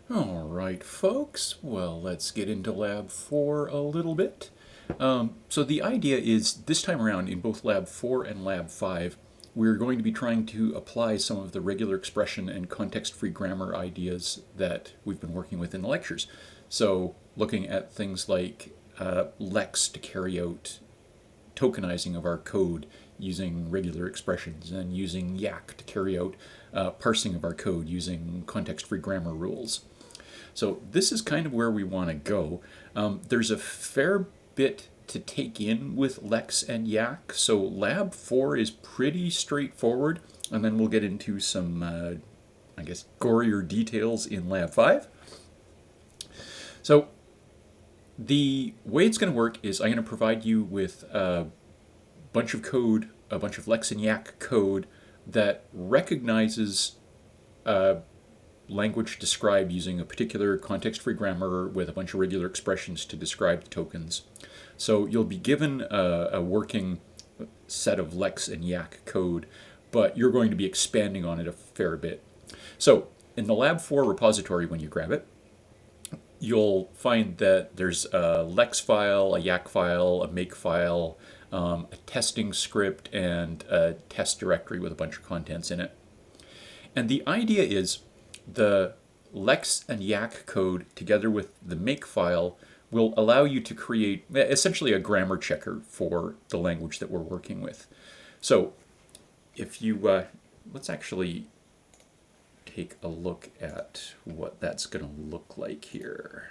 All right, folks. Well, let's get into Lab 4 a little bit. So the idea is this time around in both Lab 4 and Lab 5, we're going to be trying to apply some of the regular expression and context-free grammar ideas that we've been working with in the lectures. So looking at things like lex to carry out tokenizing of our code using regular expressions, and using yacc to carry out parsing of our code using context-free grammar rules. So this is kind of where we want to go. There's a fair bit to take in with lex and yacc. So lab 4 is pretty straightforward, and then we'll get into some, I guess, gorier details in lab 5. So the way it's going to work is I'm going to provide you with a bunch of code, a bunch of lex and yacc code that recognizes language described using a particular context-free grammar with a bunch of regular expressions to describe the tokens. So you'll be given a working set of lex and yacc code, but you're going to be expanding on it a fair bit. So in the Lab 4 repository, when you grab it, you'll find that there's a lex file, a yacc file, a make file, a testing script, and a test directory with a bunch of contents in it. And the idea is the lex and yacc code together with the make file will allow you to create essentially a grammar checker for the language that we're working with. So if you, let's actually take a look at what that's going to look like here.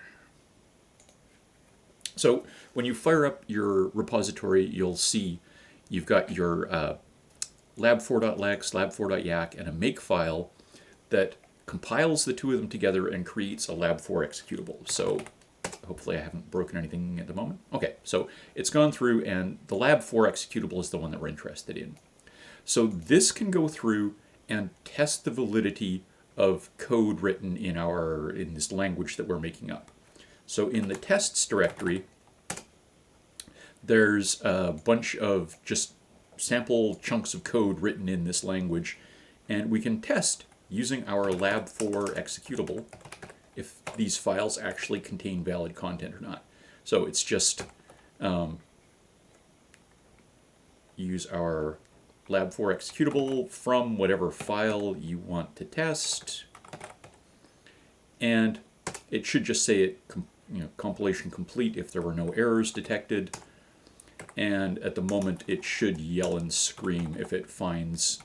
So when you fire up your repository, you'll see you've got your lab4.lex, lab4.yacc, and a make file that compiles the two of them together and creates a lab4 executable. So hopefully I haven't broken anything at the moment. Okay, so it's gone through, and the lab4 executable is the one that we're interested in. So this can go through and test the validity of code written in this language that we're making up. So in the tests directory, there's a bunch of just sample chunks of code written in this language, and we can test using our lab4 executable if these files actually contain valid content or not. So it's just use our lab4 executable from whatever file you want to test, and it should just say it, compilation complete if there were no errors detected, and at the moment it should yell and scream if it finds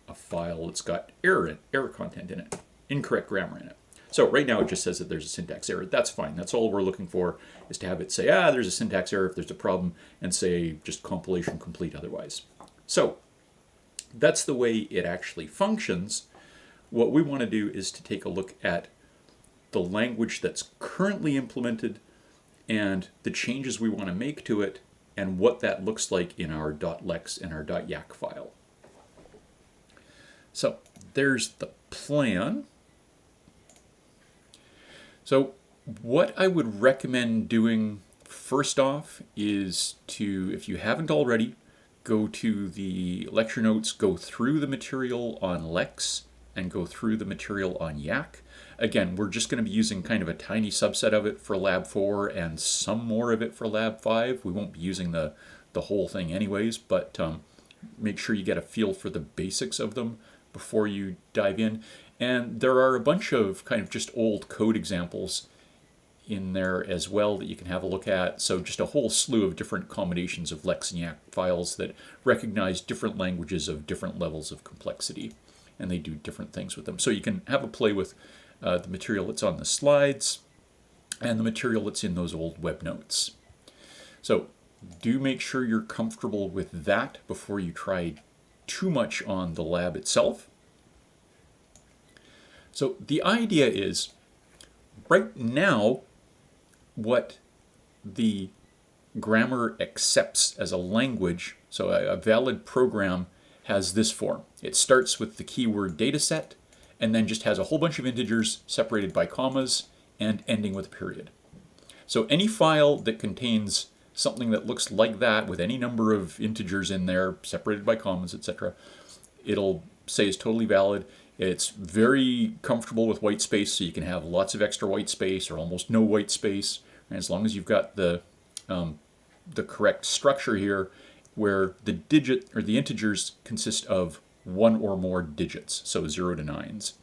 a file that's got error content in it, incorrect grammar in it. So right now it just says that there's a syntax error. That's fine. That's all we're looking for, is to have it say, there's a syntax error if there's a problem, and say just compilation complete otherwise. So that's the way it actually functions. What we want to do is to take a look at the language that's currently implemented and the changes we want to make to it, and what that looks like in our .lex and our .yacc file. So there's the plan. So what I would recommend doing first off is to, if you haven't already, go to the lecture notes, go through the material on lex, and go through the material on yacc. Again, we're just going to be using kind of a tiny subset of it for Lab 4 and some more of it for Lab 5. We won't be using the whole thing anyways, but make sure you get a feel for the basics of them before you dive in. And there are a bunch of kind of just old code examples in there as well that you can have a look at. So just a whole slew of different combinations of lex and yacc files that recognize different languages of different levels of complexity, and they do different things with them. So you can have a play with the material that's on the slides and the material that's in those old web notes. So do make sure you're comfortable with that before you try too much on the lab itself. So the idea is, right now, what the grammar accepts as a language, so a valid program has this form. It starts with the keyword dataset, and then just has a whole bunch of integers separated by commas and ending with a period. So any file that contains something that looks like that with any number of integers in there separated by commas, etc., it'll say is totally valid. It's very comfortable with white space, so you can have lots of extra white space or almost no white space. And as long as you've got the correct structure here, where the digit or the integers consist of one or more digits, so 0 to 9s.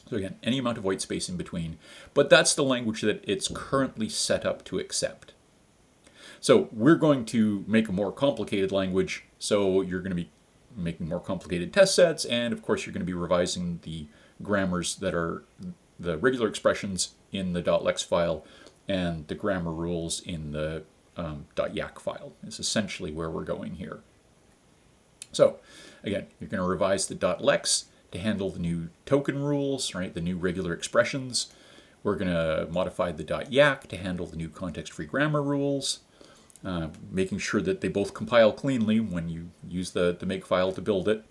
So again, any amount of white space in between, but that's the language that it's currently set up to accept. So we're going to make a more complicated language, so you're going to be making more complicated test sets, and of course you're going to be revising the grammars that are the regular expressions in the .lex file and the grammar rules in the .yacc file is essentially where we're going here. So again, you're going to revise the .lex to handle the new token rules, right, the new regular expressions. We're going to modify the .yacc to handle the new context-free grammar rules, making sure that they both compile cleanly when you use the make file to build it,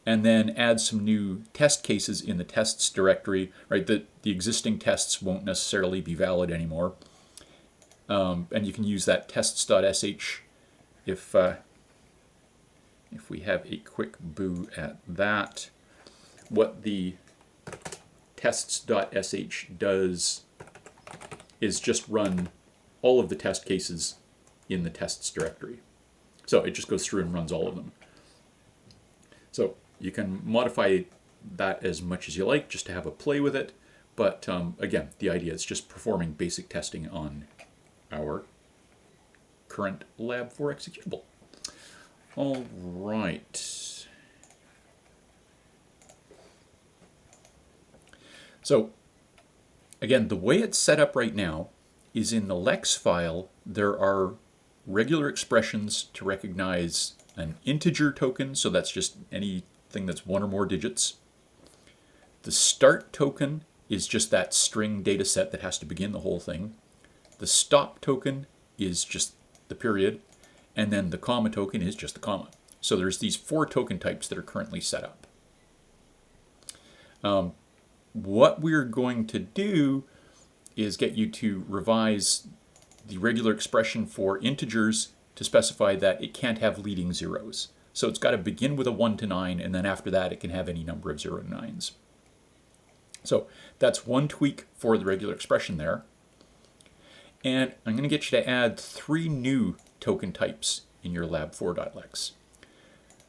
and then add some new test cases in the tests directory, right, that the existing tests won't necessarily be valid anymore. And you can use that tests.sh if we have a quick boo at that. What the tests.sh does is just run all of the test cases in the tests directory. So it just goes through and runs all of them. So you can modify that as much as you like just to have a play with it. But again, the idea is just performing basic testing on our current Lab 4 executable. All right. So again, the way it's set up right now is in the lex file, there are regular expressions to recognize an integer token, so that's just anything that's one or more digits. The start token is just that string data set that has to begin the whole thing. The stop token is just the period, and then the comma token is just the comma. So there's these 4 token types that are currently set up. What we're going to do is get you to revise the regular expression for integers to specify that it can't have leading zeros. So it's got to begin with a 1 to 9, and then after that it can have any number of 0 to 9s. So that's one tweak for the regular expression there. And I'm going to get you to add 3 new token types in your lab4.lex.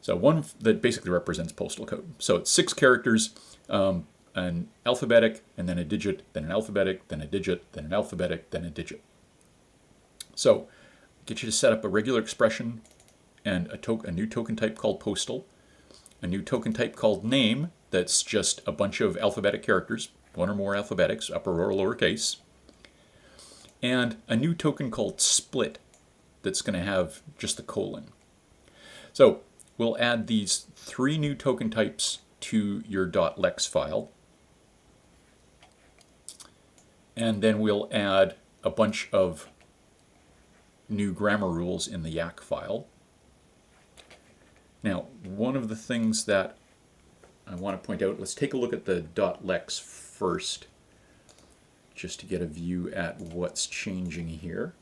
So one that basically represents postal code. So it's 6 characters, an alphabetic, and then a digit, then an alphabetic, then a digit, then an alphabetic, then a digit. So get you to set up a regular expression and a new token type called postal, a new token type called name that's just a bunch of alphabetic characters, 1 or more alphabetics, upper or lowercase, and a new token called split that's going to have just the colon. So we'll add these 3 new token types to your .lex file, and then we'll add a bunch of new grammar rules in the yacc file. Now, one of the things that I want to point out, let's take a look at the .lex first, just to get a view at what's changing here.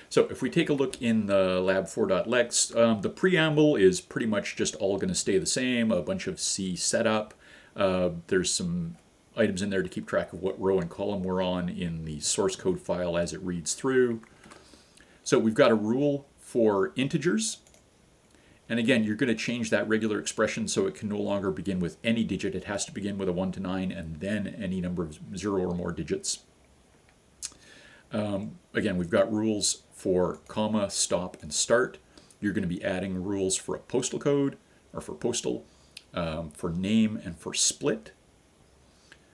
So if we take a look in the lab4.lex, the preamble is pretty much just all going to stay the same, a bunch of C setup. There's some items in there to keep track of what row and column we're on in the source code file as it reads through. So we've got a rule for integers. And again, you're going to change that regular expression so it can no longer begin with any digit. It has to begin with a 1 to 9 and then any number of 0 or more digits. Again, we've got rules for comma, stop, and start. You're going to be adding rules for a postal code, or for postal, for name, and for split.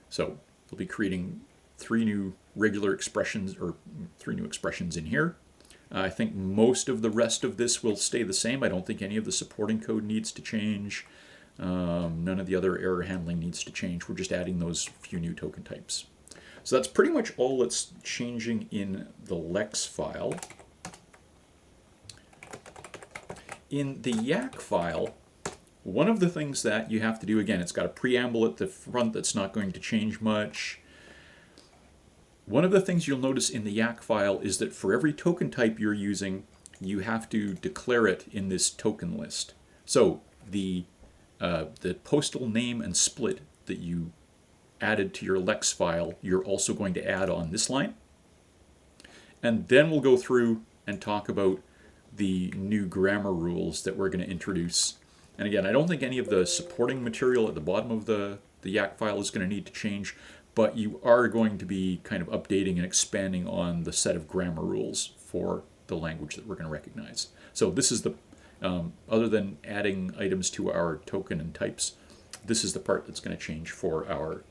So we'll be creating 3 new regular expressions, or 3 new expressions in here. I think most of the rest of this will stay the same. I don't think any of the supporting code needs to change. None of the other error handling needs to change. We're just adding those few new token types. So that's pretty much all that's changing in the lex file. In the yacc file, one of the things that you have to do, again, it's got a preamble at the front that's not going to change much. One of the things you'll notice in the yacc file is that for every token type you're using, you have to declare it in this token list. So the postal name and split that you added to your lex file, you're also going to add on this line. And then we'll go through and talk about the new grammar rules that we're going to introduce. And again, I don't think any of the supporting material at the bottom of the yacc file is going to need to change, but you are going to be kind of updating and expanding on the set of grammar rules for the language that we're going to recognize. So this is the, other than adding items to our token and types, this is the part that's going to change for our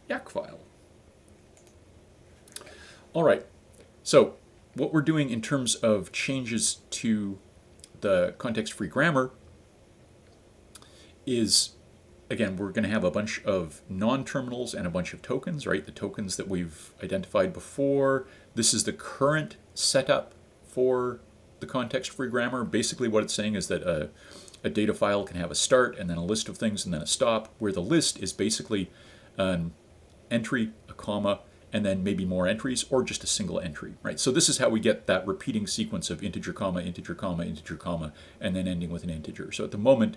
yacc file. All right, so what we're doing in terms of changes to the context-free grammar is, again, we're going to have a bunch of non-terminals and a bunch of tokens, right? The tokens that we've identified before. This is the current setup for the context-free grammar. Basically what it's saying is that a data file can have a start and then a list of things and then a stop, where the list is basically an entry, a comma, and then maybe more entries, or just a single entry, right? So this is how we get that repeating sequence of integer, comma, integer, comma, integer, comma, and then ending with an integer. So at the moment,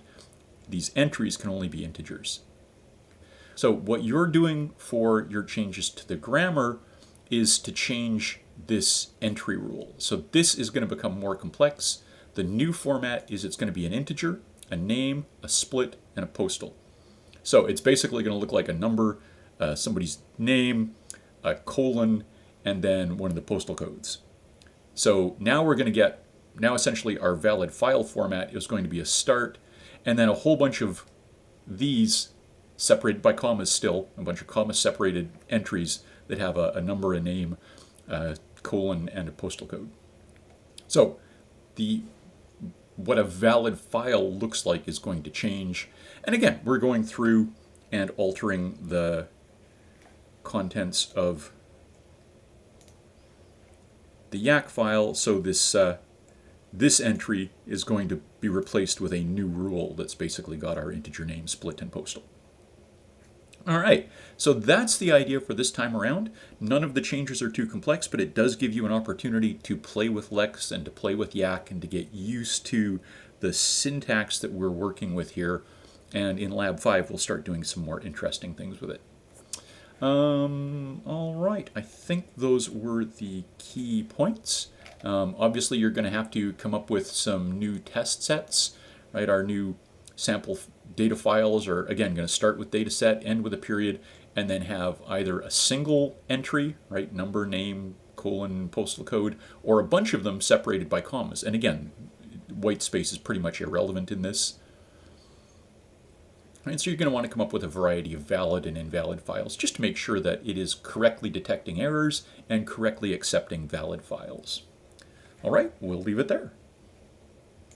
these entries can only be integers. So what you're doing for your changes to the grammar is to change this entry rule. So this is going to become more complex. The new format is it's going to be an integer, a name, a split, and a postal. So it's basically going to look like a number, somebody's name, a colon, and then one of the postal codes. So now we're going to get, now essentially our valid file format is going to be a start, and then a whole bunch of these separated by commas still, a bunch of comma separated entries that have a number, a name, a colon, and a postal code. So what a valid file looks like is going to change. And again, we're going through and altering the contents of the yacc file, so this entry is going to be replaced with a new rule that's basically got our integer name, split, and postal. All right, so that's the idea for this time around. None of the changes are too complex, but it does give you an opportunity to play with lex and to play with yacc and to get used to the syntax that we're working with here. And in Lab 5, we'll start doing some more interesting things with it. All right, I think those were the key points. Obviously, you're going to have to come up with some new test sets, right? Our new sample data files are, again, going to start with data set, end with a period, and then have either a single entry, right? Number, name, colon, postal code, or a bunch of them separated by commas. And again, white space is pretty much irrelevant in this. And so you're going to want to come up with a variety of valid and invalid files just to make sure that it is correctly detecting errors and correctly accepting valid files. All right, we'll leave it there.